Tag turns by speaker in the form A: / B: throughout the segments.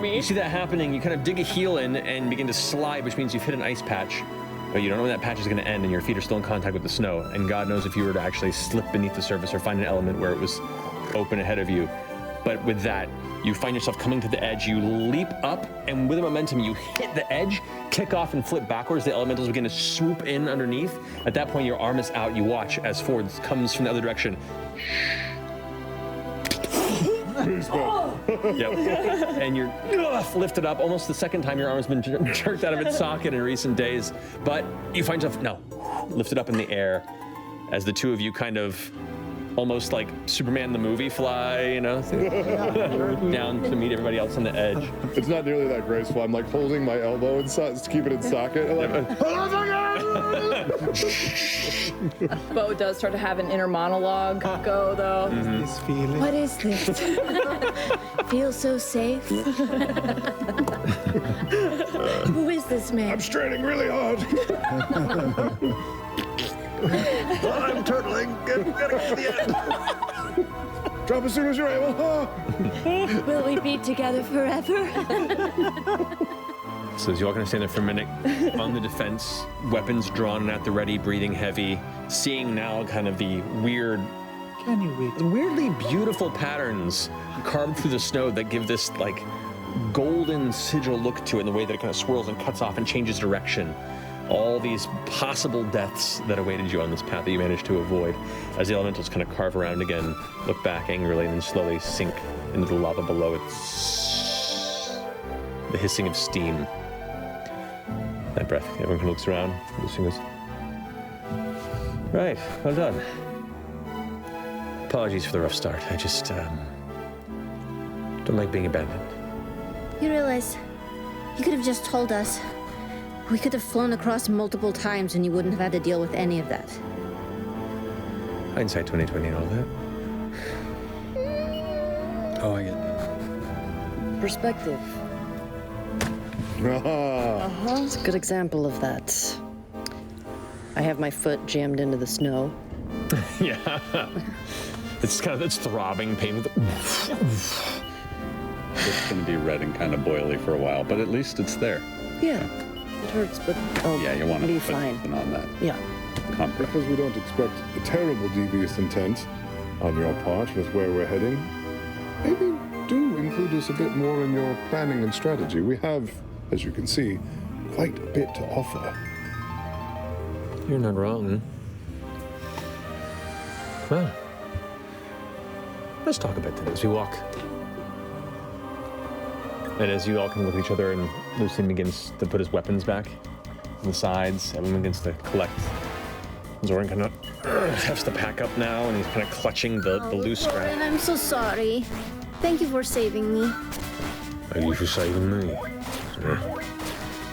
A: You see that happening, you kind of dig a heel in and begin to slide, which means you've hit an ice patch. But you don't know when that patch is going to end, and your feet are still in contact with the snow. And God knows if you were to actually slip beneath the surface or find an element where it was open ahead of you. But with that, you find yourself coming to the edge, you leap up, and with the momentum, you hit the edge, kick off and flip backwards. The elementals begin to swoop in underneath. At that point, your arm is out. You watch as Ford comes from the other direction. Yep. And you're lifted up almost the second time your arm's been jerked out of its socket in recent days. But you find yourself, lifted up in the air as the two of you kind of almost like Superman the movie fly, down to meet everybody else on the edge.
B: It's not nearly that graceful. I'm like holding my elbow and to keep it in socket.
C: Bo does start to have an inner monologue go, though.
D: This feeling.
E: What is this? Feels so safe. Who is this man?
B: I'm straining really hard. I'm turtling. Gotta get to the end. Drop as soon as you're able.
E: Will we be together forever?
A: So as you all kind of stand there for a minute, on the defense, weapons drawn and at the ready, breathing heavy, seeing now kind of the weirdly beautiful patterns carved through the snow that give this like golden sigil look to it in the way that it kind of swirls and cuts off and changes direction. All these possible deaths that awaited you on this path that you managed to avoid. As the elementals kind of carve around again, look back angrily, and then slowly sink into the lava below it. The hissing of steam. That breath. Everyone kind of looks around. Lucian goes, right, well done. Apologies for the rough start. I just don't like being abandoned.
E: You realize you could have just told us. We could have flown across multiple times and you wouldn't have had to deal with any of that.
A: Hindsight 2020 and all that.
F: Oh, I get that.
G: Perspective. It's a good example of that. I have my foot jammed into the snow.
A: Yeah. It's throbbing pain.
F: It's going to be red and kind of boily for a while, but at least it's there.
G: Yeah, it hurts, but
F: Yeah, you want to
G: be
F: put
G: fine.
F: something on that.
G: Yeah.
F: Compress.
B: Because we don't expect a terrible devious intent on your part with where we're heading, maybe do include us a bit more in your planning and strategy. We have, as you can see, quite a bit to offer.
A: You're not wrong. Well, let's talk about that as we walk. And as you all can look at each other and Lucian begins to put his weapons back on the sides, everyone begins to collect. Zoran kind of has to pack up now, and he's kind of clutching the loose strap.
E: And I'm so sorry. Thank you for saving me.
A: Thank you for saving me.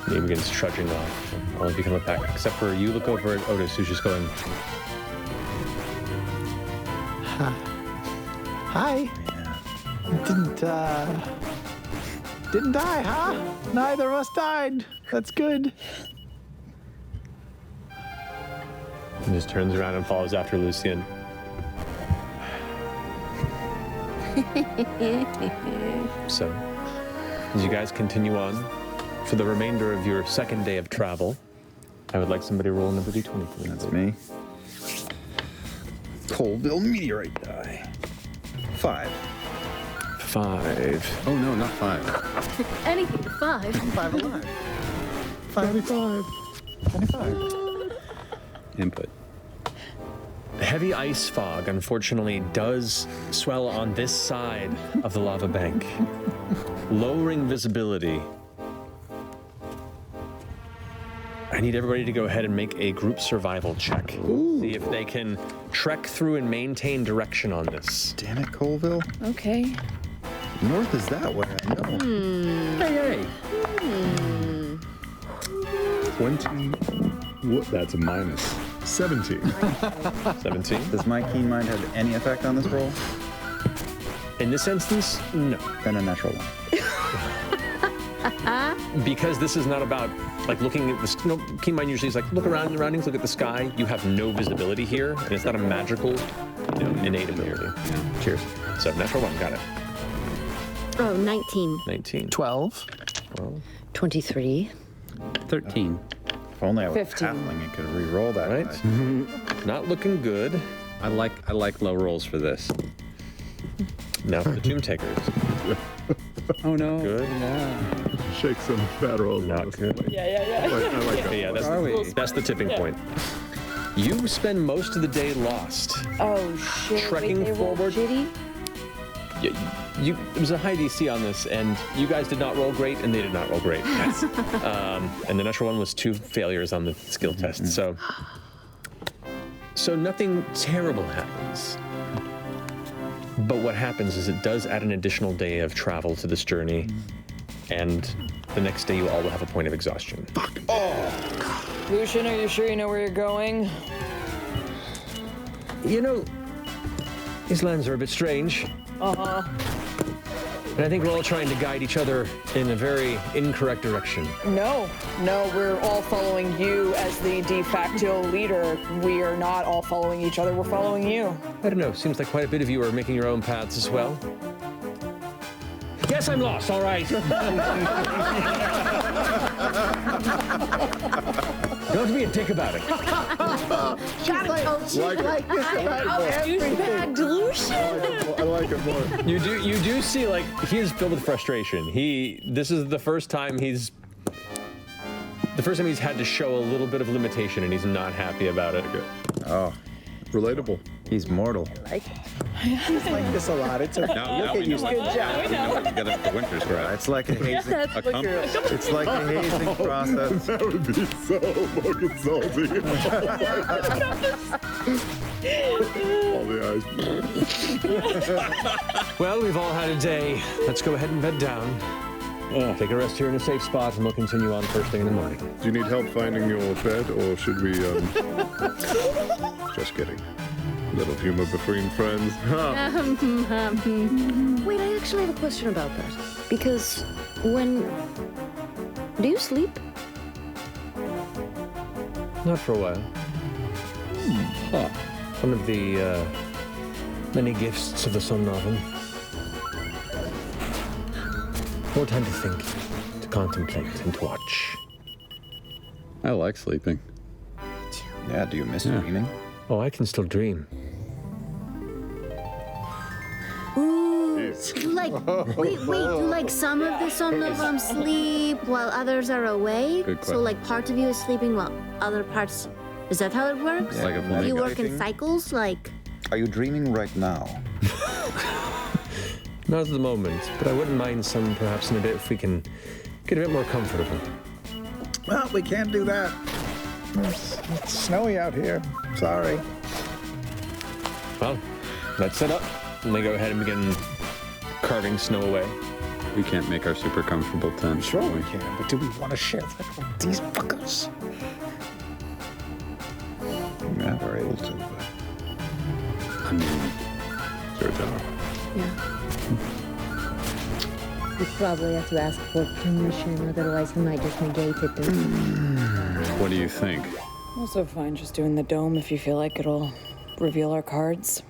A: He begins trudging off. All of you can look back, except for you look over at Otis, who's just going,
D: Hi. Didn't die, huh? Neither of us died. That's good.
A: and just turns around and follows after Lucian. So, as you guys continue on, for the remainder of your second day of travel, I would like somebody to roll another d20, please.
F: That's me. Colville meteorite die. 5.
A: 5.
F: Oh no, not 5.
E: Anything to 5.
D: 5 alive. 75. 25.
F: Input.
A: Heavy ice fog, unfortunately, does swell on this side of the lava bank, lowering visibility. I need everybody to go ahead and make a group survival check. See if they can trek through and maintain direction on this.
F: Damn it, Colville.
G: Okay.
F: North is that way, I know.
A: Hey,
B: 20. What? That's a minus 17.
A: 17.
F: Does my keen mind have any effect on this roll?
A: In this instance, no.
F: Then a natural 1.
A: Because this is not about like looking at the keen mind usually is like look around the surroundings, look at the sky. You have no visibility here, and it's not a magical, innate ability. Cheers. So natural 1, got it.
E: Oh, 19.
A: 19.
D: 12.
G: 23.
F: 13.
H: If only I was
C: 15.
H: halfling and could re-roll that.
A: Right?
H: die.
A: Not looking good.
F: I like low rolls for this.
A: Now for the Tomb Takers.
F: Oh no.
A: Good.
B: Shake some fat rolls.
A: Not good.
C: Yeah.
B: I like that.
A: Yeah,
F: Are we?
A: that's the tipping point. You spend most of the day lost.
C: Oh shit.
A: Trekking
C: Wait, they rolled
A: forward.
C: shitty?
A: It was a high DC on this, and you guys did not roll great, and they did not roll great. And the natural one was 2 failures on the skill test. So nothing terrible happens. But what happens is it does add an additional day of travel to this journey, and the next day you all will have a point of exhaustion.
C: Lucian, are you sure you know where you're going?
A: You know, these lands are a bit strange.
C: Uh-huh.
A: And I think we're all trying to guide each other in a very incorrect direction.
C: No, we're all following you as the de facto leader. We are not all following each other, we're following you.
A: I don't know, seems like quite a bit of you are making your own paths as well. Yes, I'm lost, all right. Don't be a dick about it.
E: Got it, coach.
B: Like
C: Douchebag Lucian!
B: I like it more.
A: You do see, like, he is filled with frustration. This is the first time he's had to show a little bit of limitation, and he's not happy about it.
H: Oh,
B: Relatable.
H: he's mortal.
D: It's like this a lot. It's a
F: Now we know
C: Good job.
F: we know what to get up the winter's grab.
H: It's like a hazing.
F: A compass.
H: It's like a hazing process.
B: That would be so fucking salty. All the eyes.
A: Well, we've all had a day. Let's go ahead and bed down. Take a rest here in a safe spot, and we'll continue on first thing in the morning.
B: Do you need help finding your bed, or should we, Just kidding. Little humor between friends.
G: Wait, I actually have a question about that. Because do you sleep?
A: Not for a while. One of the many gifts of the Sun Novel. More time to think, to contemplate, and to watch.
F: I like sleeping.
H: Yeah, do you miss dreaming?
A: Oh, I can still dream.
E: Ooh, wait, do like some of the Somnolum sleep while others are awake?
F: Good
E: So like part of you is sleeping while other parts, is that how it works?
F: Like a
E: Do
F: flamingo.
E: you work in cycles? Like,
H: Are you dreaming right now?
A: Not at the moment, but I wouldn't mind some perhaps in a bit if we can get a bit more comfortable.
D: Well, we can't do that. It's snowy out here. Sorry.
A: Well, let's set up, and they go ahead and begin carving snow away.
F: We can't make our super comfortable tent.
D: Sure we can, but do we want to share that with these fuckers?
H: Yeah, we're able to, but
F: I mean,
B: Sure, Tom.
E: yeah. We probably have to ask for permission, otherwise he might just negate it.
F: what do you think?
C: Also fine just doing the dome if you feel like it'll reveal our cards.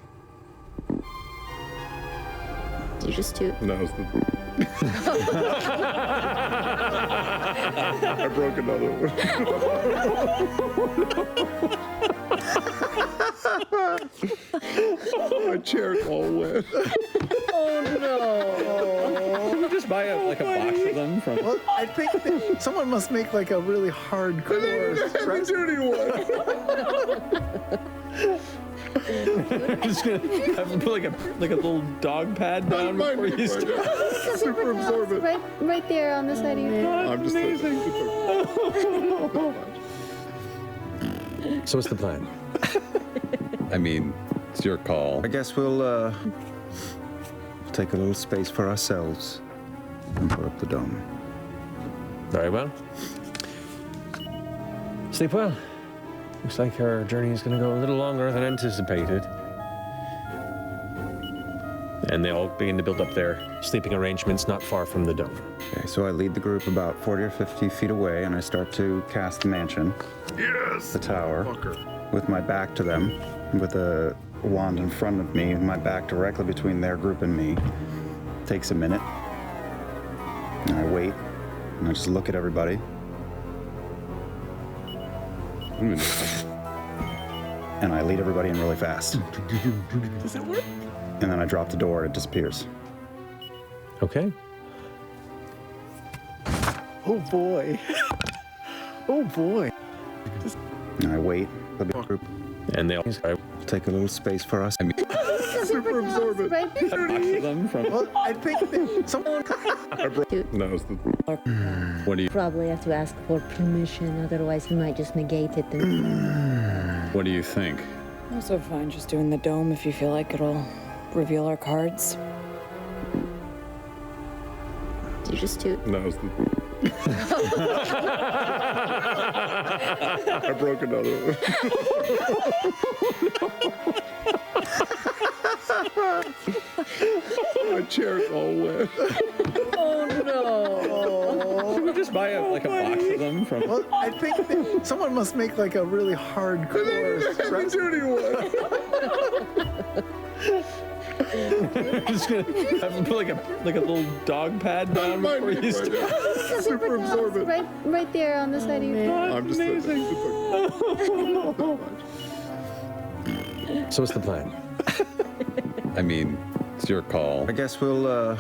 E: You just do.
B: And that was the... I broke another one. My chair's all wet.
F: Just buy a box of them from.
D: Well, I think that someone must make like a really hardcore
B: Heavy dirty one.
A: I'm just gonna have him put like a little dog pad down
B: Might
A: before
B: be
A: you start.
B: Super absorbent.
E: Right there on the side of your head.
B: I'm just amazing.
A: So what's the plan?
F: I mean, it's your call.
H: I guess we'll take a little space for ourselves and put up the dome.
A: Very well. Sleep well. Looks like our journey is going to go a little longer than anticipated. And they all begin to build up their sleeping arrangements not far from the dome.
H: Okay, so I lead the group about 40 or 50 feet away, and I start to cast the mansion,
B: Yes.
H: the tower,
B: Fucker.
H: with my back to them, with a wand in front of me, my back directly between their group and me. Takes a minute.
I: And I wait, and I just look at everybody. And I lead everybody in really fast.
C: Does it work?
I: And then I drop the door, and it disappears.
A: Okay.
D: Oh boy. Oh boy.
I: And I wait for the group.
A: And they all
H: Take a little space for us.
B: Super absorbent.
F: Them from,
D: Well, I think that someone.
B: That was the.
F: what do you
E: Probably have to ask for permission, otherwise he might just negate it. And...
F: What do you think?
C: Also fine just doing the dome if you feel like it'll reveal our cards.
E: Did you just toot?
B: That was the. I broke another one. My chair's all wet.
F: Should we just buy a box of them from?
D: Well, I think that someone must make like a really hardcore stress.
B: Dirty one.
A: just gonna have to put like a little dog pad down before you start.
B: Super absorbent.
E: Right there on the side of your
B: I'm just
A: So what's the plan?
F: I mean, it's your call.
H: I guess we'll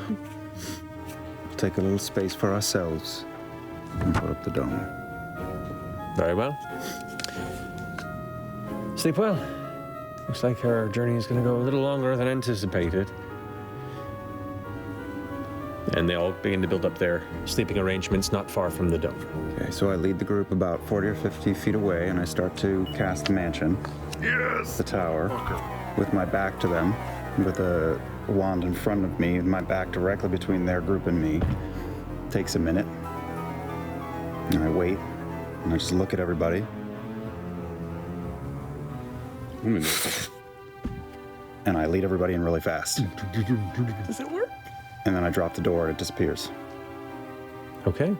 H: take a little space for ourselves and put up the dome.
A: Very well. Sleep well. Looks like our journey is going to go a little longer than anticipated. And they all begin to build up their sleeping arrangements not far from the dome.
I: Okay, so I lead the group about 40 or 50 feet away, and I start to cast the mansion. Yes! The tower, with my back to them, with a wand in front of me, and my back directly between their group and me. Takes a minute. And I wait, and I just look at everybody. And I lead everybody in really fast.
C: Does it work?
I: And then I drop the door, and it disappears.
A: Okay.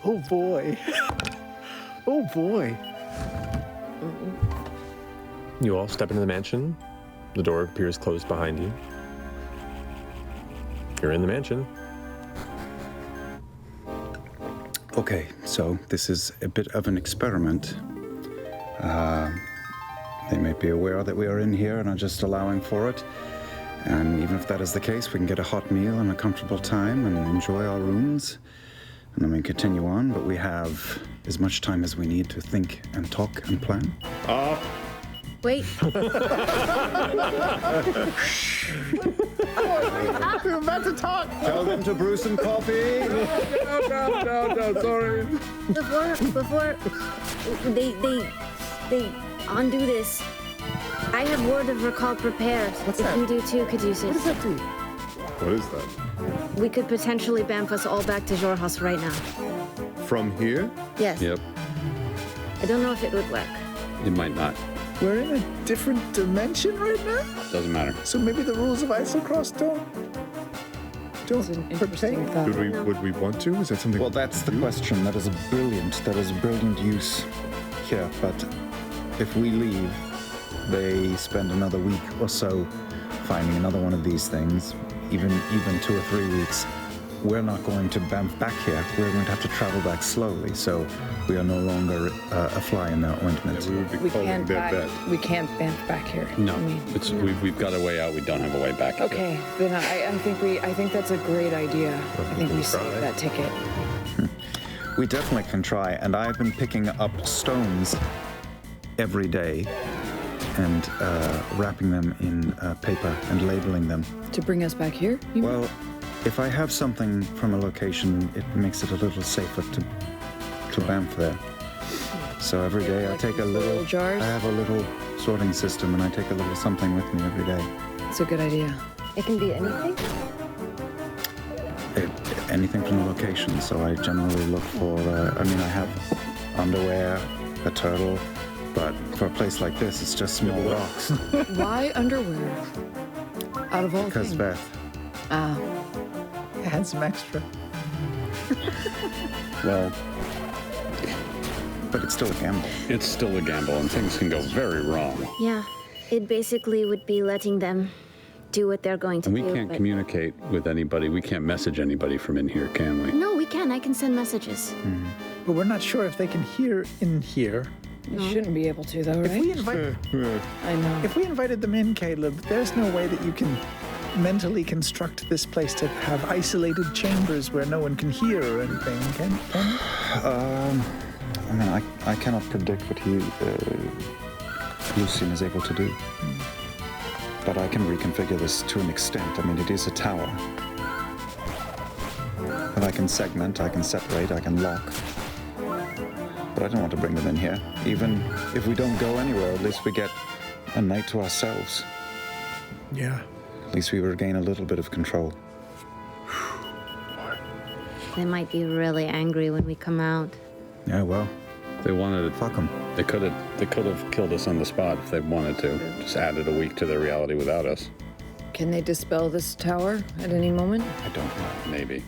D: Oh boy. Oh boy.
A: You all step into the mansion. The door appears closed behind you. You're in the mansion.
I: Okay, so this is a bit of an experiment. They may be aware that we are in here and are just allowing for it. And even if that is the case, we can get a hot meal and a comfortable time and enjoy our rooms. And then we continue on, but we have as much time as we need to think and talk and plan.
E: Wait.
D: I'm about to talk.
H: Tell them to brew some coffee.
B: No, sorry.
E: Before they undo this, I have word of recall prepared.
D: What's
E: if
D: that?
E: you do too, Caduceus.
D: What does that do?
B: What is that?
E: We could potentially bamf us all back to Xhorhas right now.
B: From here?
E: Yes.
F: Yep,
E: I don't know if it would work.
F: it might not.
D: We're in a different dimension right now?
F: Doesn't matter.
D: So maybe the rules of Isocross don't
C: Interesting
D: pertain.
C: thought.
B: Would we want to? Is that something?
I: Well, that's the question. That is a brilliant use here. But if we leave, they spend another week or so finding another one of these things, even 2 or 3 weeks. We're not going to bamf back here. We're going to have to travel back slowly. So we are no longer a fly in the ointment.
B: We would be
C: We
B: calling
C: can't
B: their bet.
C: we can't bamf back here.
F: No,
C: I mean,
F: it's we've got a way out. We don't have a way back.
C: okay, then I think that's a great idea. I think we save that ticket.
I: We definitely can try. And I've been picking up stones every day and wrapping them in paper and labeling them.
C: To bring us back here? You mean?
I: Well, if I have something from a location, it makes it a little safer to bamf there. So every day I
C: Like
I: take a
C: these
I: little.
C: little jars?
I: I have a little sorting system, and I take a little something with me every day.
C: It's a good idea.
E: It can be anything.
I: Anything from the location. So I generally look for. I have underwear, a turtle, but for a place like this, it's just small rocks.
C: Why underwear? Out of all
I: Because
C: things.
I: Beth.
D: Add some extra.
F: Well,
I: But it's still a gamble.
F: it's still a gamble, and things can go very wrong.
E: Yeah. It basically would be letting them do what they're going to
F: And we
E: do.
F: can't
E: but-
F: communicate with anybody. We can't message anybody from in here, can we?
E: No, we can. I can send messages.
D: But we're not sure if they can hear in here.
C: You shouldn't be able to, though,
D: If
C: right?
D: we invite,
C: I know.
D: if we invited them in, Caleb, there's no way that you can mentally construct this place to have isolated chambers where no one can hear or anything, can you?
I: I mean, I cannot predict what Lucian is able to do. But I can reconfigure this to an extent. I mean, it is a tower. And I can segment, I can separate, I can lock. But I don't want to bring them in here. Even if we don't go anywhere, at least we get a night to ourselves.
D: Yeah.
I: At least we regain a little bit of control.
E: They might be really angry when we come out.
I: Yeah, well,
F: If they wanted to,
I: fuck them.
F: they could have killed us on the spot if they wanted to. Just added a week to their reality without us.
C: Can they dispel this tower at any moment?
F: I don't know. Maybe.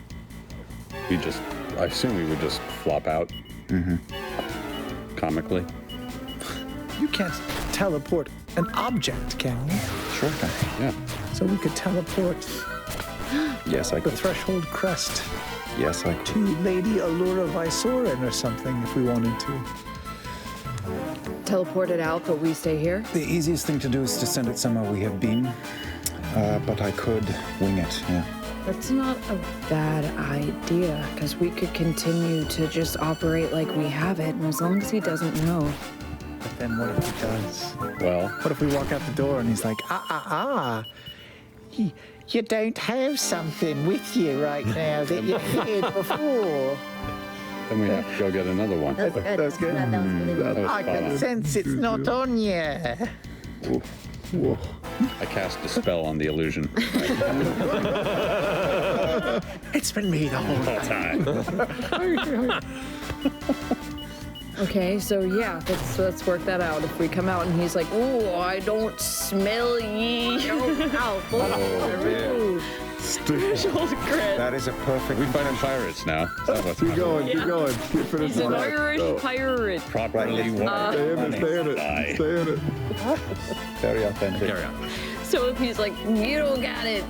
F: I assume we would just flop out. Comically.
D: You can't teleport an object, can you?
I: Sure can.
F: Yeah.
D: So we could teleport
I: Yes, I
D: the
I: could.
D: Threshold Crest
I: Yes, I could.
D: to Lady Allura Vysoren or something if we wanted to.
C: Teleport it out, but we stay here?
I: The easiest thing to do is to send it somewhere we have been. But I could wing it, yeah.
C: That's not a bad idea, because we could continue to just operate like we have it, and as long as he doesn't know.
D: But then what if he does?
F: Well,
D: What if we walk out the door and he's like, you don't have something with you right now that you had before.
F: then we have to go get another one.
E: That was good.
D: That's good.
E: That was really good.
F: That was
D: I
F: spot
D: can
F: on.
D: sense it's not on you.
F: I cast a spell on the illusion.
D: It's been me the whole time.
C: Okay, so yeah, let's work that out. If we come out and he's like, "Oh, I don't smell ye," threshold crit.
I: That is a perfect.
F: We fighting pirates now. Is that what's
B: Keep going, keep going. Keep
C: He's
B: finishing.
C: an Irish pirate.
F: properly
I: Right.
B: Stay in it, stay in
F: Die.
B: it, stay in it.
I: Very authentic.
F: Carry on.
C: So if he's like, "You don't got it,"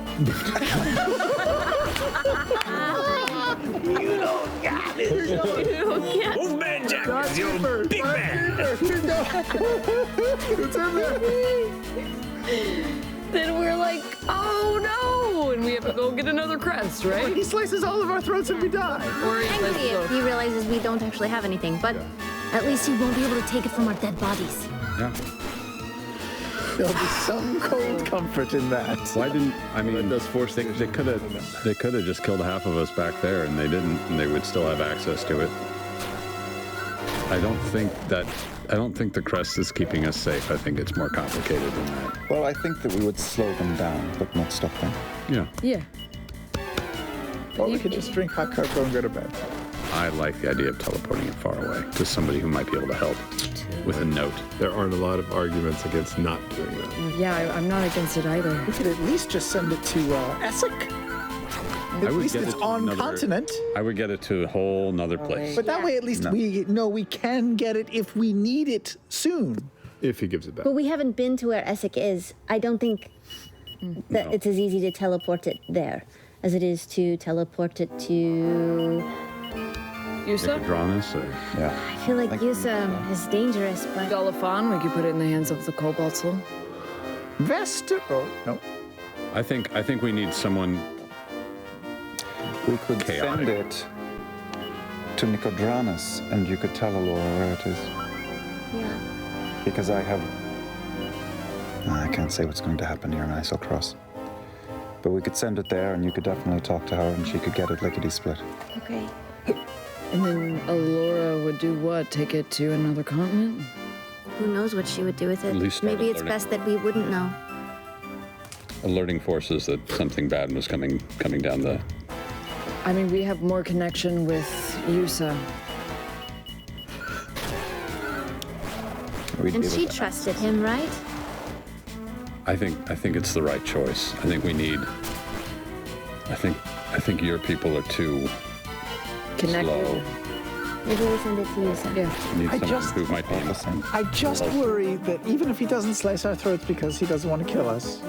C: you don't get it.
A: Wolfman Jack is your big man.
B: It's in there.
C: Then we're like, "Oh no!" and we have to go get another crest, right?
D: He slices all of our throats and we die.
C: Or he's
E: Angry
C: like,
E: if he realizes we don't actually have anything, but at least he won't be able to take it from our dead bodies.
F: Yeah.
D: There'll be some cold comfort in that.
F: Why didn't
B: Does force
F: they could have just killed half of us back there, and they didn't, and they would still have access to it. I don't think the crest is keeping us safe. I think it's more complicated than that.
I: Well, I think that we would slow them down, but not stop them.
F: Yeah.
C: yeah.
D: Or we could just drink hot cocoa and go to bed.
F: I like the idea of teleporting it far away to somebody who might be able to help with a note.
B: There aren't a lot of arguments against not doing that.
C: Yeah, I'm not against it either.
D: We could at least just send it to Essek. At
F: would
D: least
F: get
D: it's
F: it to
D: on
F: another-
D: continent.
F: I would get it to a whole nother place.
D: But that
E: Yeah.
D: way, at least we know we can get it if we need it soon.
B: If he gives it back.
E: But we haven't been to where Essek is. I don't think that it's as easy to teleport it there as it is to teleport it to...
C: Yusa?
F: Draughtus or
I: Yeah.
E: I feel like Yusa is dangerous, but...
C: Galifan, we could put it in the hands of the Cobalt Soul.
D: Vester. Oh, no.
F: I think we need someone.
I: We could
F: Chaotic.
I: send it to Nicodranus, and you could tell Allura where it is.
E: Yeah.
I: Because I have... I can't say what's going to happen here in Isle Cross. But we could send it there, and you could definitely talk to her, and she could get it lickety-split.
E: Okay.
C: And then Allura would do what? Take it to another continent?
E: Who knows what she would do with it?
F: At least start
E: Maybe it's
F: learning.
E: best that we wouldn't know.
F: Alerting forces that something bad was coming down the.
C: I mean, we have more connection with Yusa.
I: We'd
E: And
I: be able
E: she
I: to-
E: trusted him, right?
F: I think it's the right choice. I think we need. I think your people are too
C: Connected.
F: slow.
E: Maybe we send it to Yusa.
C: Yeah.
F: We need
D: I
F: someone
D: just-
F: who might be.
D: I just worry that even if he doesn't slice our throats because he doesn't want to kill us,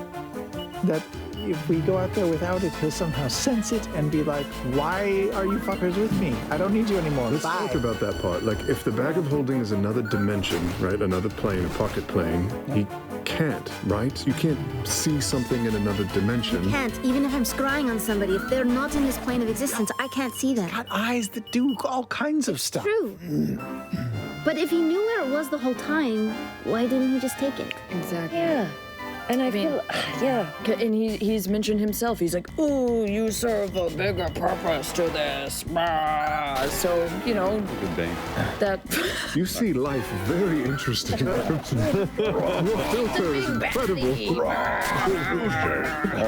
D: that if we go out there without it, he'll somehow sense it and be like, why are you fuckers with me? I don't need you anymore.
B: Let's
D: Bye.
B: talk about that part. Like, if the bag of holding is another dimension, right? Another plane, a pocket plane, he can't, right? You can't see something in another dimension.
E: Can't, even if I'm scrying on somebody, if they're not in this plane of existence, I can't see them.
D: Got eyes that do all kinds of stuff.
E: True. But if he knew where it was the whole time, why didn't he just take it?
C: Exactly.
G: Yeah. And I feel, yeah.
C: And he's mentioned himself. He's like, ooh, you serve a bigger purpose to this. Bah. So, you know,
F: Good day.
C: that...
B: You see life very interesting. Your filter is incredible.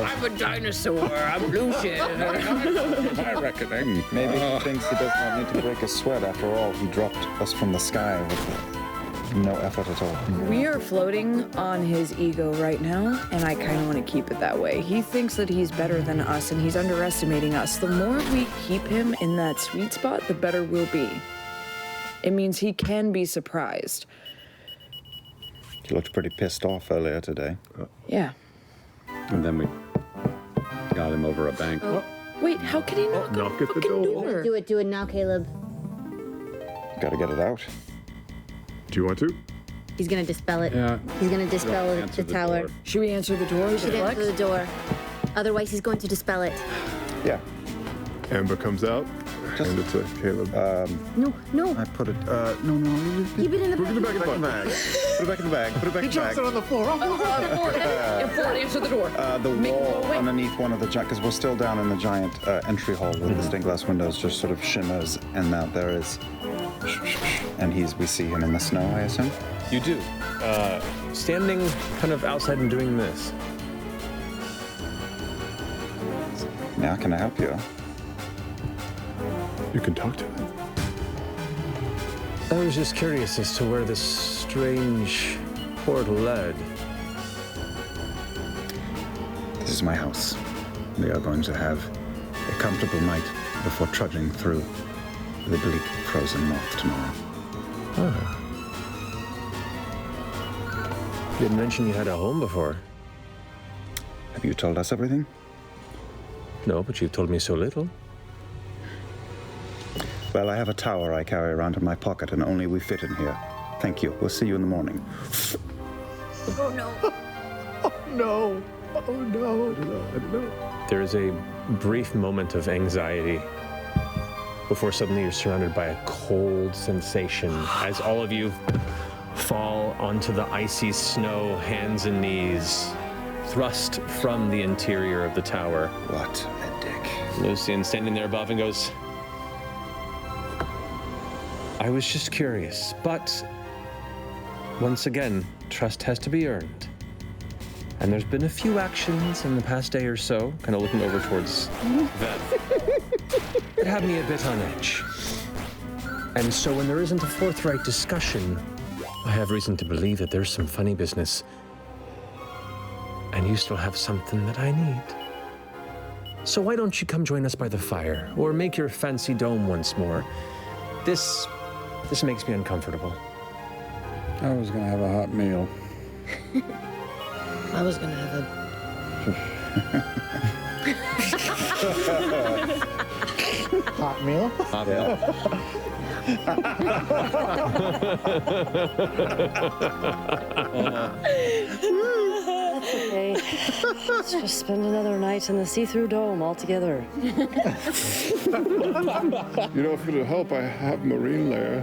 C: I'm a dinosaur. I'm Lucian.
F: My reckoning.
I: Maybe he thinks he does not need to break a sweat. After all, he dropped us from the sky with no effort at all.
C: We are floating on his ego right now, and I kind of want to keep it that way. He thinks that he's better than us, and he's underestimating us. The more we keep him in that sweet spot, the better we'll be. It means he can be surprised.
I: He looked pretty pissed off earlier today.
C: Yeah.
F: And then we got him over a bank.
C: Wait, how can he knock
B: knock
C: on the
B: at the
C: fucking
B: door.
C: door?
E: Do it now, Caleb.
I: Gotta get it out.
B: Do you want to?
E: He's gonna dispel it.
F: Yeah.
E: He's gonna dispel
F: Answer
E: the tower.
F: door.
C: Should we answer the door?
E: Should answer the door. Otherwise, he's going to dispel it.
I: Yeah.
B: Amber comes out. Hand it to Caleb.
E: No.
I: I put it. No.
E: Keep it in the
B: Put it back in the
I: Put it
B: bag.
I: back in the bag. Put it back in the bag.
D: on the floor.
C: Ford, answer the door.
I: The
C: Make it go
I: wall
C: away.
I: underneath one of the giant, because we're still down in the giant entry hall with the stained glass windows, just sort of shimmers, and now there is, and we see him in the snow, I assume.
A: You do. Standing kind of outside and doing this.
I: Yeah, can I help you?
B: You can talk to him.
A: I was just curious as to where this strange portal led.
I: This is my house. We are going to have a comfortable night before trudging through the bleak, frozen north tomorrow.
A: You didn't mention you had a home before.
I: Have you told us everything?
A: No, but you've told me so little.
I: Well, I have a tower I carry around in my pocket, and only we fit in here. Thank you. We'll see you in the morning.
E: Oh no.
D: No. Oh no.
B: I don't know.
A: There is a brief moment of anxiety before suddenly you're surrounded by a cold sensation as all of you fall onto the icy snow, hands and knees, thrust from the interior of the tower.
I: What a dick.
A: Lucian standing there above and goes, I was just curious, but once again, trust has to be earned. And there's been a few actions in the past day or so, kind of looking over towards Vev, that have me a bit on edge. And so when there isn't a forthright discussion, I have reason to believe that there's some funny business. And you still have something that I need. So why don't you come join us by the fire, or make your fancy dome once more? This makes me uncomfortable.
F: I was gonna have a hot meal.
G: I was gonna have a.
D: Hot meal.
F: Hot meal.
G: Okay. Let's just spend another night in the see-through dome altogether.
B: You know, if it'll help, I have marine layer.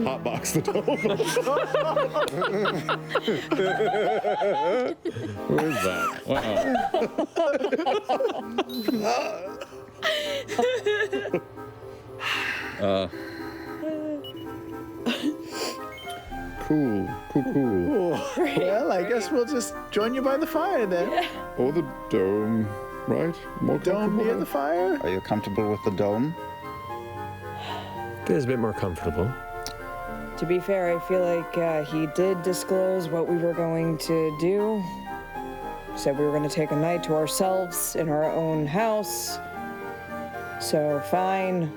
B: Hotbox the dome.
F: Who is that? Wow.
B: Cool.
D: Well, I guess we'll just join you by the fire then.
B: Or the dome, right? More
D: Dome near the fire.
I: Are you comfortable with the dome?
A: Feels a bit more comfortable.
C: To be fair, I feel like he did disclose what we were going to do. Said we were going to take a night to ourselves in our own house. So, fine.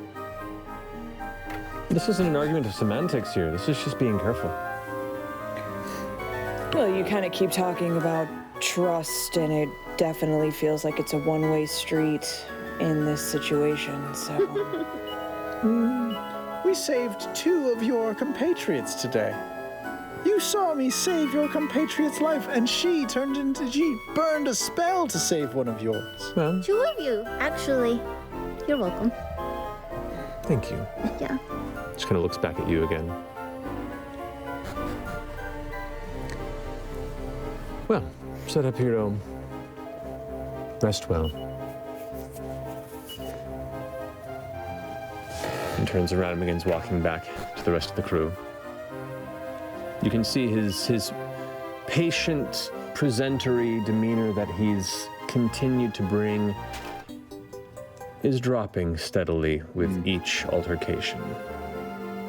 A: This isn't an argument of semantics here. This is just being careful.
C: Well, you kind of keep talking about trust, and it definitely feels like it's a one-way street in this situation, so...
D: We saved 2 of your compatriots today. You saw me save your compatriot's life, and she burned a spell to save one of yours.
A: Well,
E: 2 of you, actually. You're welcome.
A: thank you.
E: Yeah.
A: Just kind of looks back at you again. Well, set up hero. Rest well. And turns around and begins walking back to the rest of the crew. You can see his patient, presentory demeanor that he's continued to bring is dropping steadily with each altercation.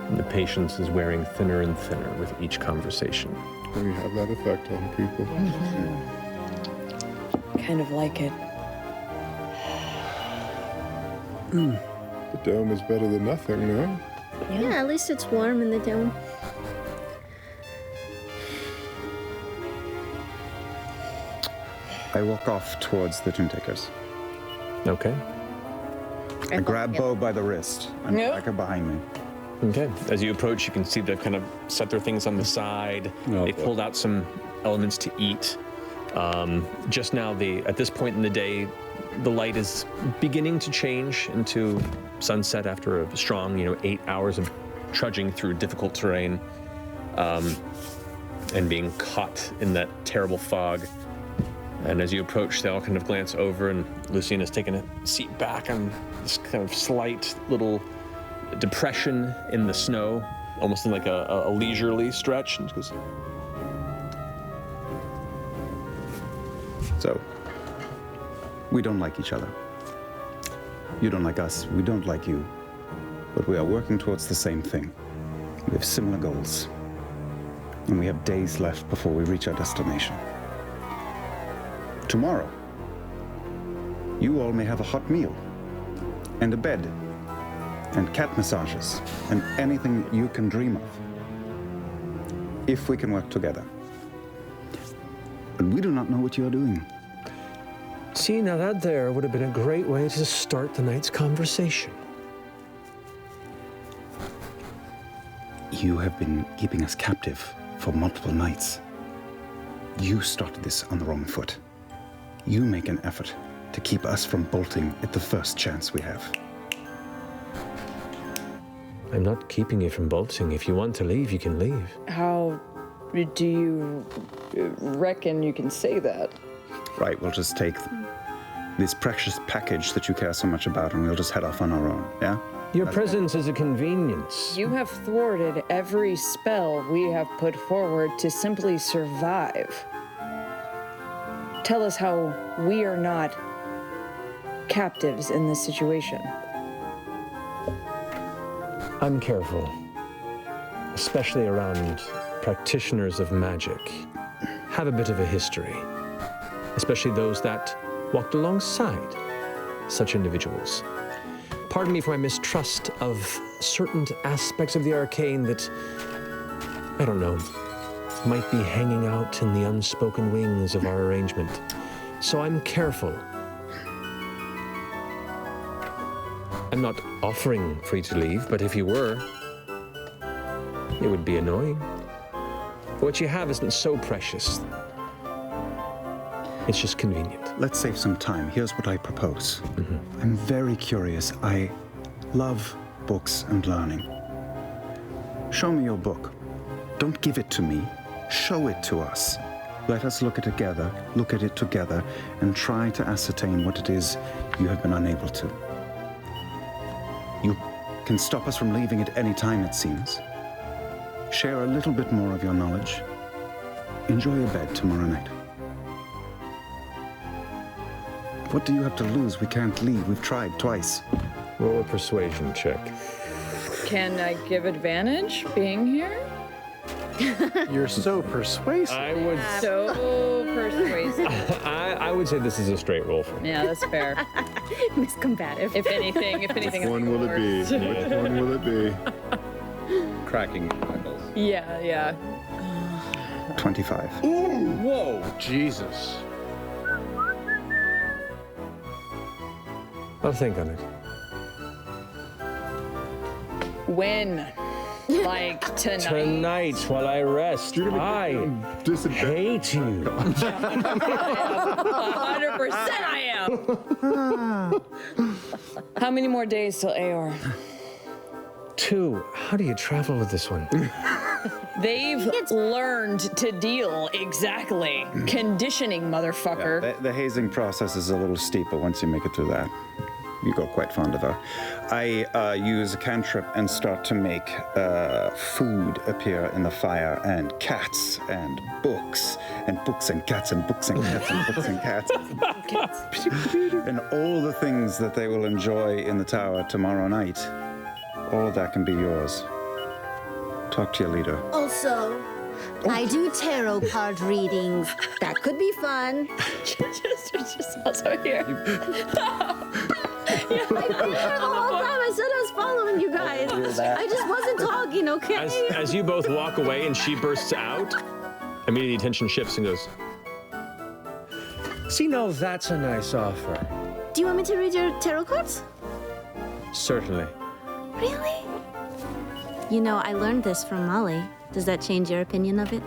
A: And the patience is wearing thinner and thinner with each conversation.
B: We have that effect on people.
C: kind of like it.
B: The dome is better than nothing, no?
E: Yeah, at least it's warm in the dome.
I: I walk off towards the Tomb Takers.
A: Okay.
I: I grab Bo by the wrist and drag her behind me.
A: Okay. As you approach, you can see they've kind of set their things on the side. They pulled out some elements to eat. Just now, at this point in the day, the light is beginning to change into sunset after a strong, 8 hours of trudging through difficult terrain and being caught in that terrible fog. And as you approach, they all kind of glance over, and Lucina's taken a seat back on this kind of slight little depression in the snow, almost in like a leisurely stretch. And she goes,
I: So, we don't like each other. You don't like us, we don't like you. But we are working towards the same thing. We have similar goals. And we have days left before we reach our destination. Tomorrow, you all may have a hot meal, and a bed, and cat massages, and anything you can dream of. If we can work together. But we do not know what you are doing.
A: see, now that there would have been a great way to start the night's conversation.
I: You have been keeping us captive for multiple nights. You started this on the wrong foot. You make an effort to keep us from bolting at the first chance we have.
A: I'm not keeping you from bolting. If you want to leave, you can leave.
C: How do you reckon you can say that?
I: Right, we'll just take this precious package that you care so much about and we'll just head off on our own, yeah?
A: Your presence is a convenience.
C: You have thwarted every spell we have put forward to simply survive. Tell us how we are not captives in this situation.
A: I'm careful, especially around practitioners of magic. Have a bit of a history, especially those that walked alongside such individuals. Pardon me for my mistrust of certain aspects of the arcane that, I don't know, might be hanging out in the unspoken wings of our arrangement. So I'm careful. I'm not offering for you to leave, but if you were, it would be annoying. What you have isn't so precious. It's just convenient.
I: Let's save some time. Here's what I propose. I'm very curious. I love books and learning. Show me your book. Don't give it to me. Show it to us. Let us look at it together, and try to ascertain what it is you have been unable to. You can stop us from leaving at any time, it seems. Share a little bit more of your knowledge. Enjoy a bed tomorrow night. What do you have to lose? We can't leave. We've tried twice.
A: Roll a persuasion check.
C: Can I give advantage being here?
D: You're so persuasive.
A: I would
C: So persuasive.
A: I would say this is a straight roll for me.
C: Yeah, that's fair.
E: Miscombative.
C: If anything,
B: Which one will it be? Which one will it be?
F: cracking knuckles.
C: Yeah.
I: 25.
A: Whoa!
H: Jesus. I'll think on it.
C: When? Like tonight?
A: Tonight, while I rest, I hate you.
C: 100% I am. How many more days till Aor?
H: 2. How do you travel with this one?
C: They've learned to deal exactly. Conditioning, motherfucker.
I: The hazing process is a little steep, but once you make it through that, you go quite fond of her. I use a cantrip and start to make food appear in the fire, and cats and books and books and cats and books and cats and books and cats. And all the things that they will enjoy in the tower tomorrow night, all of that can be yours. Talk to your leader.
E: Also, I do tarot card readings. That could be fun.
C: just also here.
E: I did it the whole time. I said I was following you guys. I just wasn't talking, okay?
A: As you both walk away and she bursts out, immediately attention shifts and goes,
H: See, now that's a nice offer.
E: Do you want me to read your tarot cards?
H: Certainly.
E: Really? You know, I learned this from Molly. Does that change your opinion of it?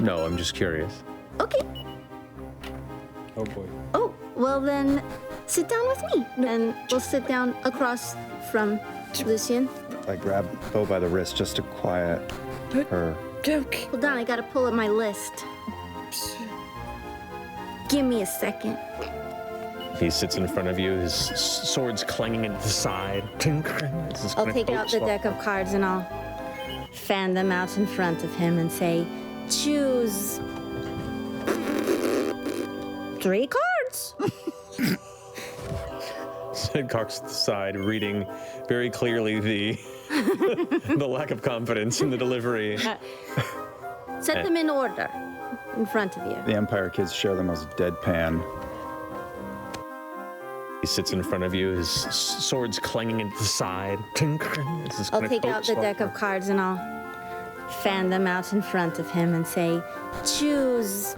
A: no, I'm just curious.
E: Okay.
H: Oh boy.
E: Oh, well then, sit down with me. And we'll sit down across from Lucian.
I: I grab Bo by the wrist just to quiet her.
C: Okay.
E: Hold on, I gotta pull up my list. Give me a second.
A: He sits in front of you, his sword's clanging at the side.
E: I'll take out the deck of cards and I'll fan them out in front of him and say, choose 3 cards.
A: Sid cocks to the side, reading very clearly the the lack of confidence in the delivery.
E: Set them in order in front of you.
I: The Empire kids share the most deadpan.
A: He sits in front of you, his sword's clanging at the side.
E: I'll take out the deck of cards and I'll fan them out in front of him and say, choose.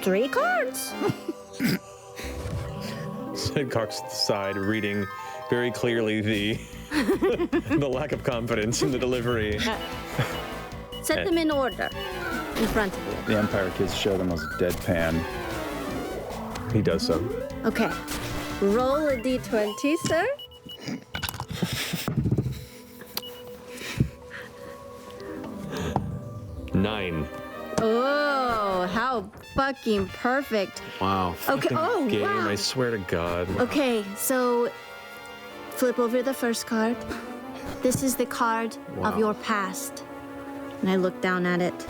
E: 3 cards.
A: Sid cocks to the side, reading very clearly the the lack of confidence in the delivery.
E: Set them in order in front of you.
I: The Empire kids show them as deadpan.
A: He does so.
E: Okay. Roll a d20, sir.
A: Nine.
E: Oh, how fucking perfect.
A: Wow.
E: Okay.
A: Fucking
E: Oh,
A: game,
E: wow.
A: I swear to God.
E: Okay, so flip over the first card. This is the card of your past. And I look down at it.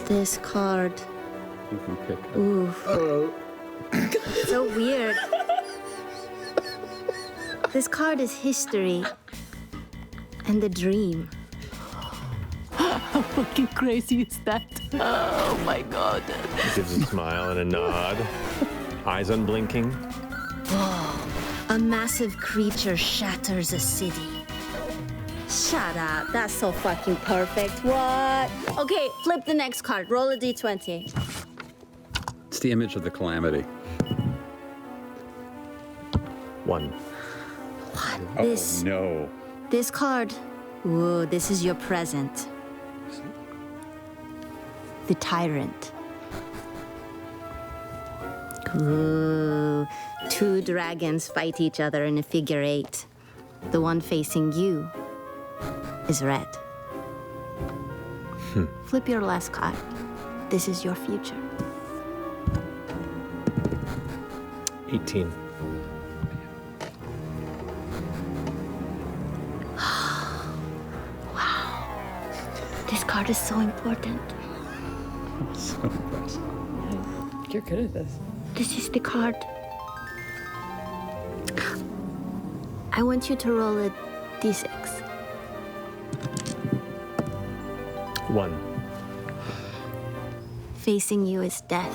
E: This card.
F: You can pick.
E: Ooh. So weird. This card is history and the dream.
J: How fucking crazy is that? Oh my god.
A: He gives a smile and a nod. Eyes unblinking.
E: A massive creature shatters a city. Shut up. That's so fucking perfect. What? Okay, flip the next card. Roll a d20.
F: It's the image of the calamity.
A: 1.
E: This
F: No.
E: this card. Ooh, this is your present. The Tyrant. Ooh. 2 dragons fight each other in a figure 8. The one facing you is red. Flip your last card. This is your future.
A: 18.
E: This card is so important.
F: So impressive.
C: You're good at this.
E: This is the card. I want you to roll a d6.
A: 1.
E: Facing you is death.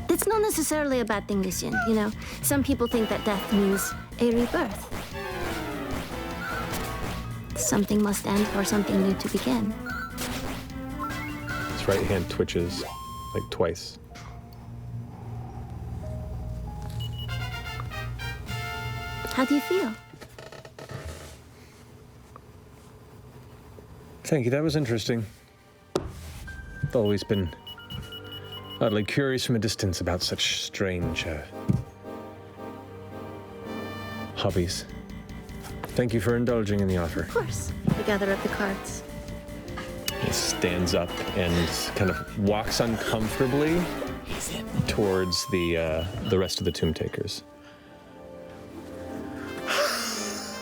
E: That's not necessarily a bad thing, Lucian. You know, some people think that death means a rebirth. Something must end for something new to begin.
A: His right hand twitches like twice.
E: How do you feel?
A: Thank you, that was interesting. I've always been oddly curious from a distance about such strange hobbies. Thank you for indulging in the offer.
E: Of course. I gather up the cards.
A: He stands up and kind of walks uncomfortably towards the rest of the Tomb Takers.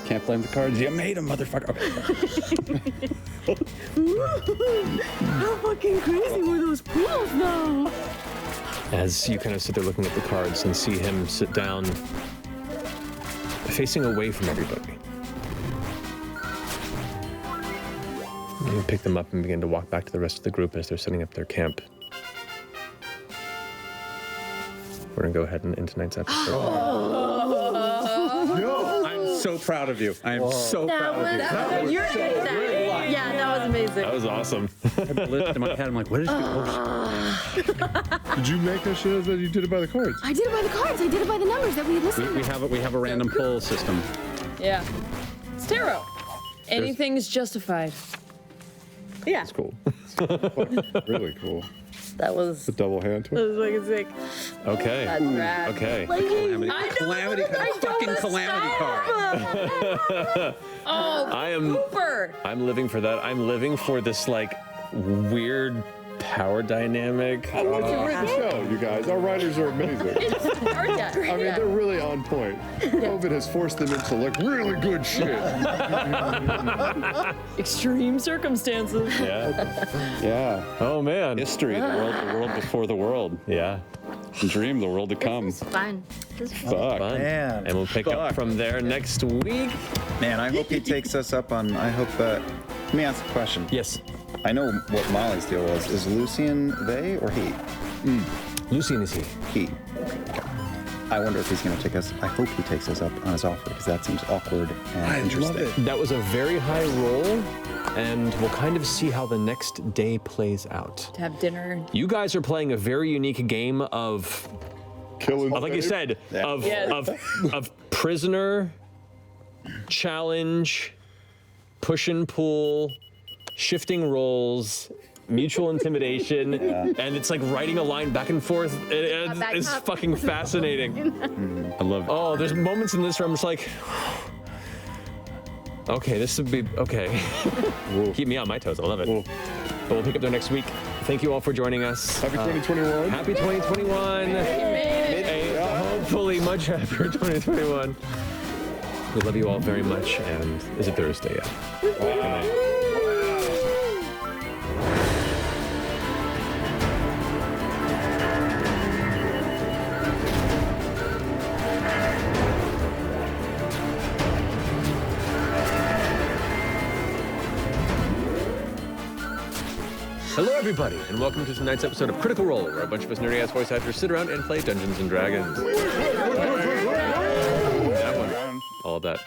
F: Can't blame the cards. You made them, motherfucker.
J: How fucking crazy were those pools now?
A: As you kind of sit there looking at the cards and see him sit down, facing away from everybody. You pick them up and begin to walk back to the rest of the group as they're setting up their camp. We're gonna go ahead and end tonight's episode.
F: I'm so proud of you. I am so proud of you.
E: You're good at that. Yeah, that was amazing.
A: That was awesome.
F: I blitzed in my head. I'm like, what is she?
B: Did you make us sure that you did it by the cards?
E: I did it by the cards. I did it by the numbers that we listened
F: We have a random pull system.
C: Yeah. It's tarot. Anything's justified.
E: Yeah.
A: It's cool.
B: Really cool.
E: That was
B: The double hand twist.
E: fucking sick.
A: Okay.
E: That's rad.
A: Okay.
F: Calamity card.
C: Oh, Cooper!
A: I'm living for that. I'm living for this like weird power dynamic.
B: I want to read the show, you guys. Our writers are amazing. I mean, they're really on point. COVID has forced them into like really good shit.
C: Extreme circumstances.
A: Yeah.
F: Yeah.
A: Oh man.
F: History, the world before the world.
A: Yeah.
F: Dream, the world to come.
E: This is fun. This is fun.
F: Fuck.
A: Fun.
I: Man.
A: And we'll pick up from there next week.
I: Man, I hope he takes us up on. I hope that. Let me ask a question.
A: Yes.
I: I know what Molly's deal was. Is Lucian they or he?
A: Lucian is he.
I: He. I wonder if he's going to take us. I hope he takes us up on his offer because that seems awkward and interesting.
A: That was a very high roll. and we'll kind of see how the next day plays out.
C: To have dinner.
A: You guys are playing a very unique game of,
B: Killing.
A: like you said, of,
C: Yes.
A: of prisoner, challenge, push and pull, shifting roles, mutual intimidation, and it's like writing a line back and forth. It's fucking fascinating.
F: I love it.
A: Oh, there's moments in this where I'm just like, okay, this would be okay. Keep me on my toes. I love it. But we'll pick up there next week. Thank you all for joining us.
B: Happy 2021.
A: Happy 2021. Hopefully much happier 2021. We love you all very much. And is it Thursday yet? Good night. Hello, everybody, and welcome to tonight's episode of Critical Role, where a bunch of us nerdy-ass voice actors sit around and play Dungeons and Dragons. That one. All of that.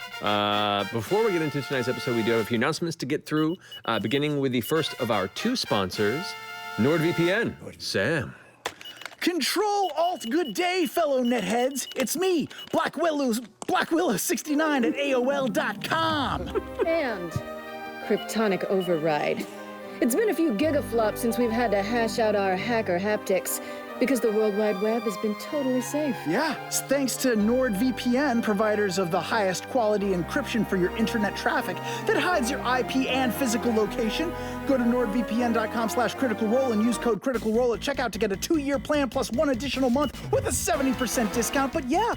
A: Before we get into tonight's episode, we do have a few announcements to get through, beginning with the first of our two sponsors, NordVPN. Sam.
D: Control Alt Good Day, fellow netheads. It's me, Black Willow 69 at AOL.com.
G: And Kryptonic Override. It's been a few gigaflops since we've had to hash out our hacker haptics, because the World Wide Web has been totally safe.
D: Yeah, it's thanks to NordVPN, providers of the highest quality encryption for your internet traffic that hides your IP and physical location. Go to nordvpn.com/criticalrole and use code criticalrole at checkout to get a 2-year plan plus 1 additional month with a 70% discount. But yeah,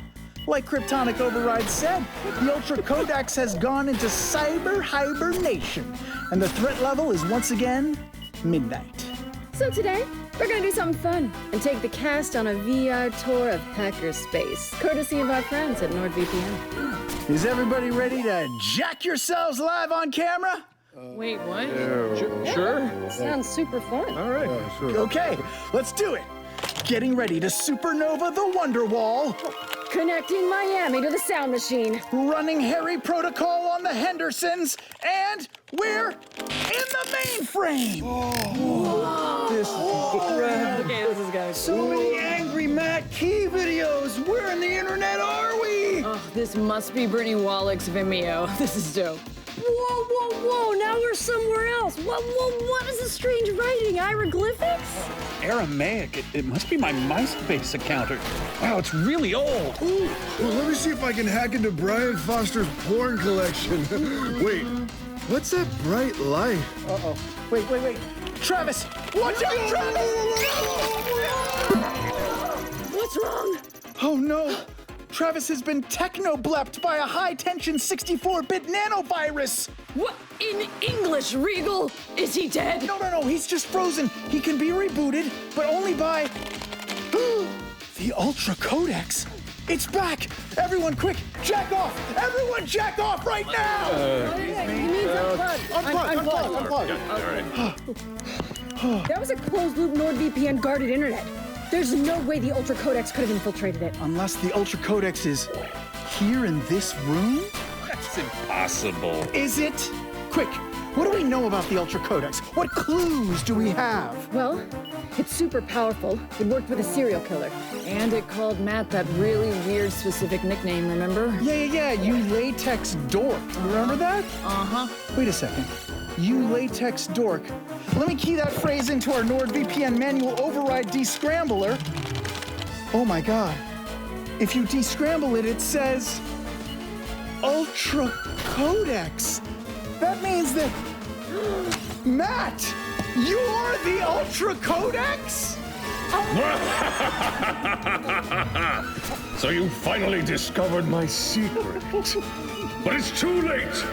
D: like Kryptonic Override said, the Ultra Codex has gone into cyber hibernation, and the threat level is once again midnight.
G: So today, we're gonna do something fun and take the cast on a VR tour of hackerspace, courtesy of our friends at NordVPN.
D: Is everybody ready to jack yourselves live on camera?
C: Wait, what?
A: Sure.
G: Sounds super fun.
A: All right.
D: Okay, let's do it. Getting ready to supernova the Wonderwall.
G: Connecting Miami to the sound machine.
D: Running Harry Protocol on the Hendersons. And we're in the mainframe.
C: Okay, this is good.
D: So many angry Matt Key videos. Where in the internet are we?
C: Oh, this must be Brittany Wallach's Vimeo. This is dope.
G: Whoa, whoa, whoa, now we're somewhere else. What is this strange writing? Hieroglyphics?
K: Aramaic. It must be my MySpace account. Wow, it's really old.
B: Ooh, well, let me see if I can hack into Brian Foster's porn collection. Wait, what's that bright light?
D: Uh-oh. Wait. Travis, watch out, Travis!
G: What's wrong?
D: Oh no. Travis has been techno-blepped by a high-tension 64-bit nanovirus.
C: What in English, Regal? Is he dead?
D: No, he's just frozen. He can be rebooted, but only by the Ultra Codex. It's back! Everyone quick, jack off! Everyone jack off right now!
G: He means unplug. That was a closed-loop NordVPN guarded internet. There's no way the Ultra Codex could have infiltrated it.
D: Unless the Ultra Codex is here in this room?
K: That's impossible.
D: Is it? Quick, what do we know about the Ultra Codex? What clues do we have?
G: Well, it's super powerful. It worked with a serial killer.
C: And it called Matt that really weird specific nickname, remember?
D: Yeah, you latex dork. You remember that?
C: Uh-huh.
D: Wait a second. You latex dork. Let me key that phrase into our NordVPN manual override descrambler. Oh my god. If you descramble it, it says Ultra Codex. That means that Matt, you're the Ultra Codex?
L: So you finally discovered my secret. But it's too late.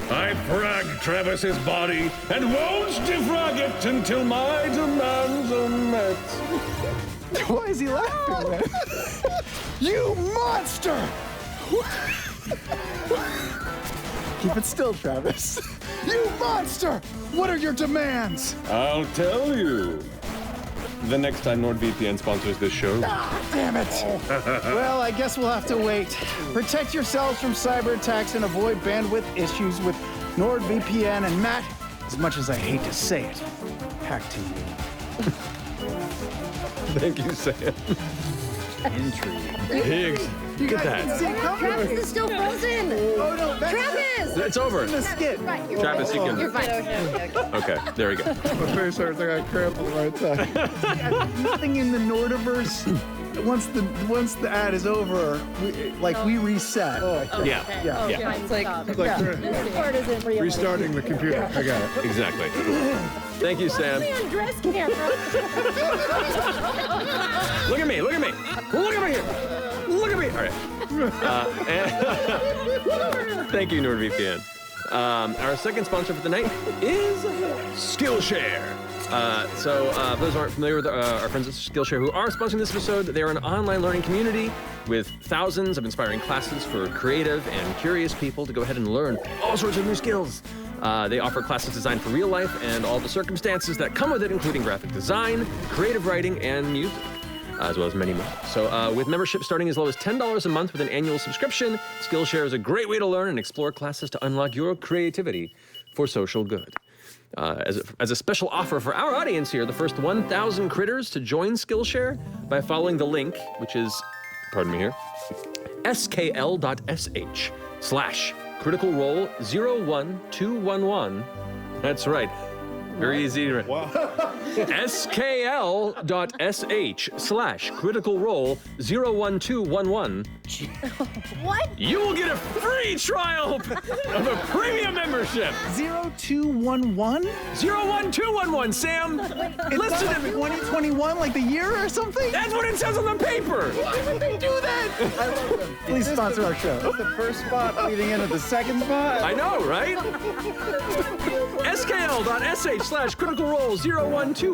L: I fragged Travis's body and won't defrag it until my demands are met.
D: Why is he laughing, man? You monster! Keep it still, Travis. You monster! What are your demands?
L: I'll tell you. The next time NordVPN sponsors this show.
D: Ah, damn it! Well, I guess we'll have to wait. Protect yourselves from cyber attacks and avoid bandwidth issues with NordVPN. And Matt, As much as I hate to say it, back to you.
A: Thank you, Sam.
D: Intrigue.
A: Higgs,
D: You
A: get
D: guys
A: that.
D: can see it coming.
E: Travis is still frozen.
D: Oh no,
E: Travis!
A: It's over.
D: in the skin.
A: Travis, you can.
E: You're fine.
A: Okay, there we go.
B: My face hurts. I got cramp at the right time.
D: Nothing in the Nordiverse. Once the ad is over, we reset.
A: Yeah.
E: Yeah. It's like, this part isn't real.
B: Restarting the computer. I got it.
A: Exactly. Thank you, Sam.
E: Undress camera.
A: Look at me. Look at me. Look at me here. Look at me. All right. Thank you, NordVPN. Our second sponsor for the night is Skillshare. So for those who aren't familiar with our friends at Skillshare who are sponsoring this episode, they're an online learning community with thousands of inspiring classes for creative and curious people to go ahead and learn all sorts of new skills. They offer classes designed for real life and all the circumstances that come with it, including graphic design, creative writing, and music, as well as many more. So with membership starting as low as $10 a month with an annual subscription, Skillshare is a great way to learn and explore classes to unlock your creativity for social good. As a special offer for our audience here, the first 1,000 critters to join Skillshare by following the link, which is, pardon me here, skl.sh/Critical Role 01211. That's right. Very easy.
B: Wow.
A: skl.sh/Critical Role 01211.
E: What?
A: You will get a free trial of a premium membership.
D: 0211?
A: 01211, Sam. Listen to me.
D: 2021, like the year or something?
A: That's what it says on the paper.
D: Why would they do that? I love them. Please sponsor our show.
I: The first spot leading into the second spot.
A: I know, right? skl.sh/Critical Role 01211.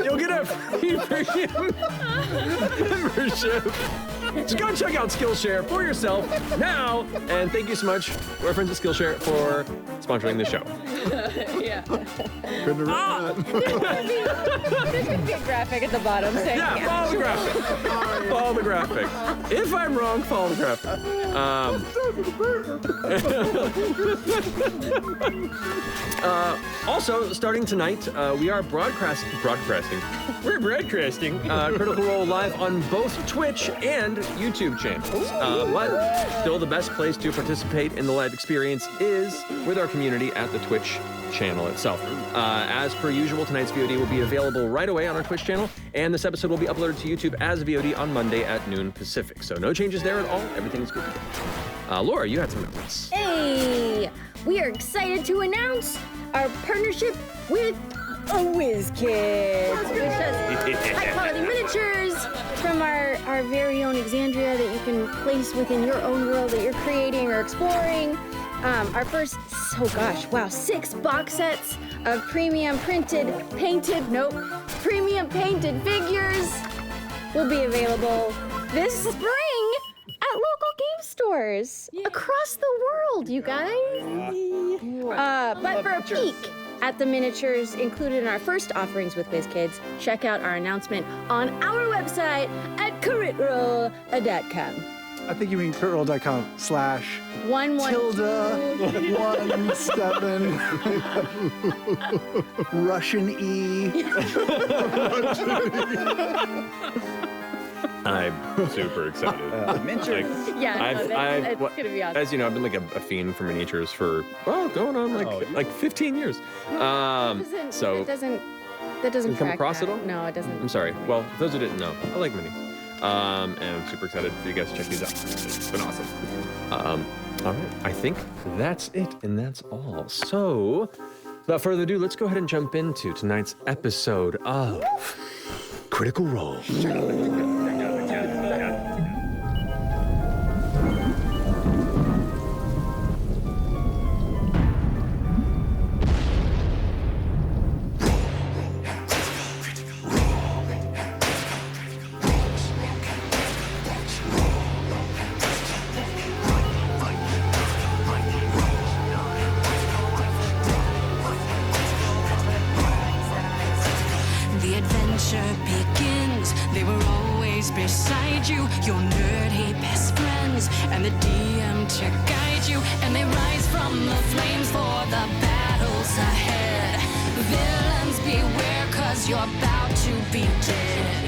A: You'll get a free premium membership. So go check out Skillshare for yourself now. And thank you so much to our friends at Skillshare for sponsoring the show.
C: Yeah.
B: Couldn't have written that.
C: There should be a graphic at the bottom saying,
A: Yeah, follow the graphic. Follow the graphic. If I'm wrong, follow the graphic. Also, starting tonight, we are broadcasting. We're broadcasting Critical Role live on both Twitch and YouTube channels. But still, the best place to participate in the live experience is with our community at the Twitch channel itself. As per usual, tonight's VOD will be available right away on our Twitch channel, and this episode will be uploaded to YouTube as VOD on Monday at noon Pacific. So no changes there at all. Everything's good to go. Laura, you had some announcements.
E: Hey, we are excited to announce our partnership with WizKids, which has high-quality miniatures from our very own Exandria that you can place within your own world that you're creating or exploring. Our first, 6 box sets of premium painted figures will be available this spring at local game stores across the world, you guys. But for a peek at the miniatures included in our first offerings with WizKids, check out our announcement on our website at critroll.com.
D: I think you mean critroll.com/
E: 112
D: 17 Russian E.
A: I'm super excited.
I: Miniatures.
C: it's gonna be awesome.
A: As you know, I've been like a fiend for miniatures for going on like 15 years. So
E: That doesn't
A: come
E: track
A: across
E: that.
A: at all?
E: No, it doesn't.
A: I'm sorry. Well, for those who didn't know, I like minis. And I'm super excited for you guys to check these out. It's been awesome. All right, I think that's it, and that's all. So, without further ado, let's go ahead and jump into tonight's episode of Critical Role.
M: The adventure begins. They were always beside you, your nerdy best friend. wings and the DM to guide you, and they rise from the flames for the battles ahead. Villains beware, 'cause you're about to be dead.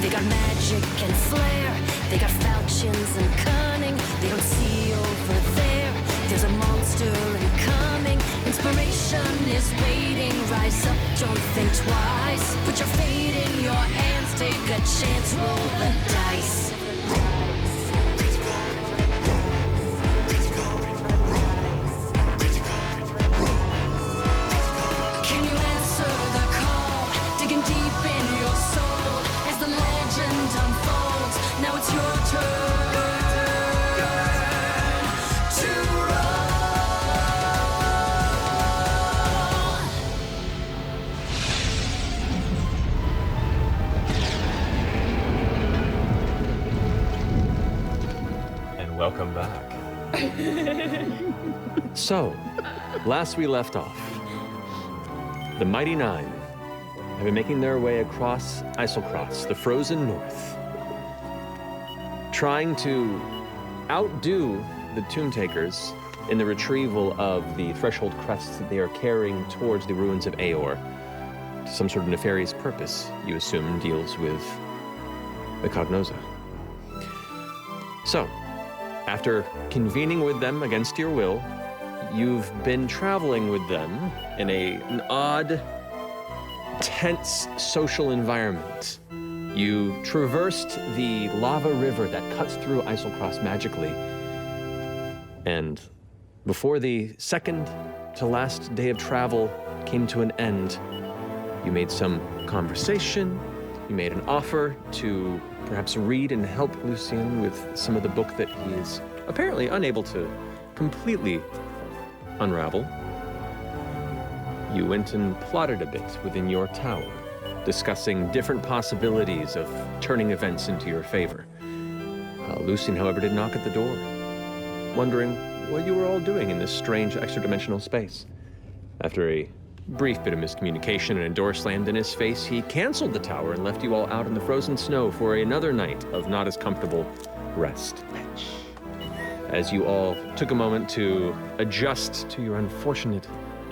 M: They got magic and flair, they got falchions and cunning. They don't see over there, there's a monster incoming. Inspiration is waiting, rise up, don't think twice. Put your fate in your hands, take a chance, roll the dice. Can you answer the call, digging deep in your soul as the legend unfolds? Now it's your turn to
A: And welcome back. So, last we left off, the Mighty Nine have been making their way across Eiselcross, the frozen north, trying to outdo the Tomb Takers in the retrieval of the threshold crests that they are carrying towards the ruins of Aeor. Some sort of nefarious purpose, you assume, deals with the Cognoza. So, after convening with them against your will, you've been traveling with them in an odd, tense social environment. You traversed the lava river that cuts through Eiselcross magically. And before the second to last day of travel came to an end, you made some conversation, you made an offer to perhaps read and help Lucien with some of the book that he is apparently unable to completely unravel. You went and plotted a bit within your tower, discussing different possibilities of turning events into your favor. Lucien, however, did knock at the door, wondering what you were all doing in this strange extra-dimensional space. After a brief bit of miscommunication and a door slammed in his face, he canceled the tower and left you all out in the frozen snow for another night of not as comfortable rest. As you all took a moment to adjust to your unfortunate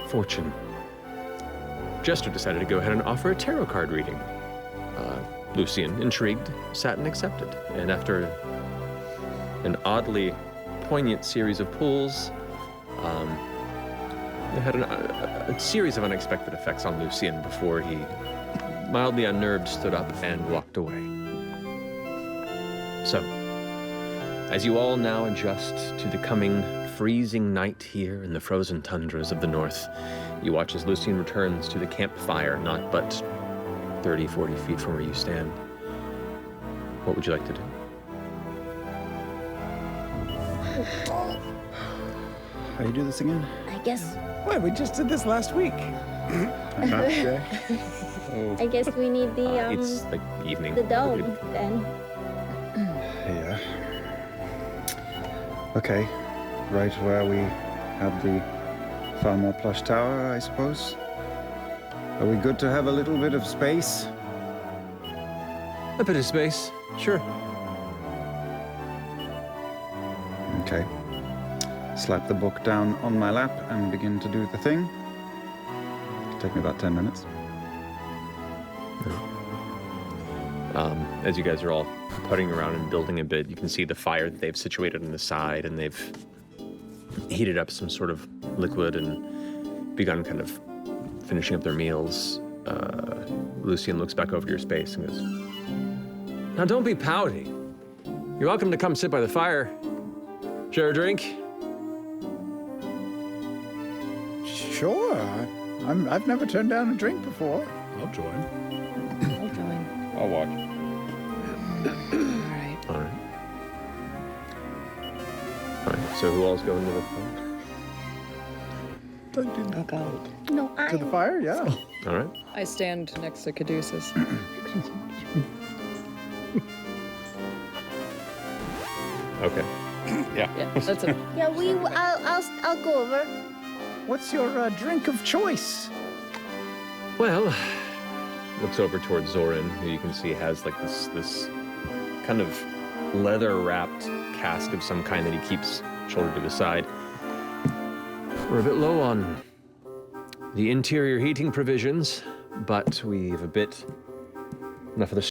A: fortune, Jester decided to go ahead and offer a tarot card reading. Lucien, intrigued, sat and accepted. And after an oddly poignant series of pulls, it had a series of unexpected effects on Lucien before he, mildly unnerved, stood up and walked away. So, as you all now adjust to the coming freezing night here in the frozen tundras of the north, you watch as Lucien returns to the campfire, not but 30, 40 feet from where you stand. What would you like to do?
I: How do you do this again?
E: I guess.
D: Wait, we just did this last week.
E: I guess we need the
A: It's like evening.
E: the dome then.
I: Yeah. Okay. Right where we had the Falmore plush tower, I suppose. Are we good to have a little bit of space?
A: A bit of space, sure.
I: Okay. Slap the book down on my lap and begin to do the thing. It'll take me about 10 minutes.
A: As you guys are all putting around and building a bit, you can see the fire that they've situated on the side, and they've heated up some sort of liquid and begun kind of finishing up their meals. Lucien looks back over to your space and goes, "Now don't be pouty. You're welcome to come sit by the fire. Share a drink."
D: Sure. I've never turned down a drink before.
K: I'll join.
C: I'll join.
K: I'll watch.
A: All right. So who all's going to the fire?
C: I'll go.
E: No,
D: To the fire, yeah.
A: All right.
C: I stand next to Caduceus.
A: Okay.
K: Yeah.
C: Yeah, that's it.
E: Yeah, I'll go
D: What's your drink of choice?
A: Well, looks over towards Zoran, who you can see has like this kind of leather-wrapped cask of some kind that he keeps shouldered to the side. We're a bit low on the interior heating provisions, but we've enough of the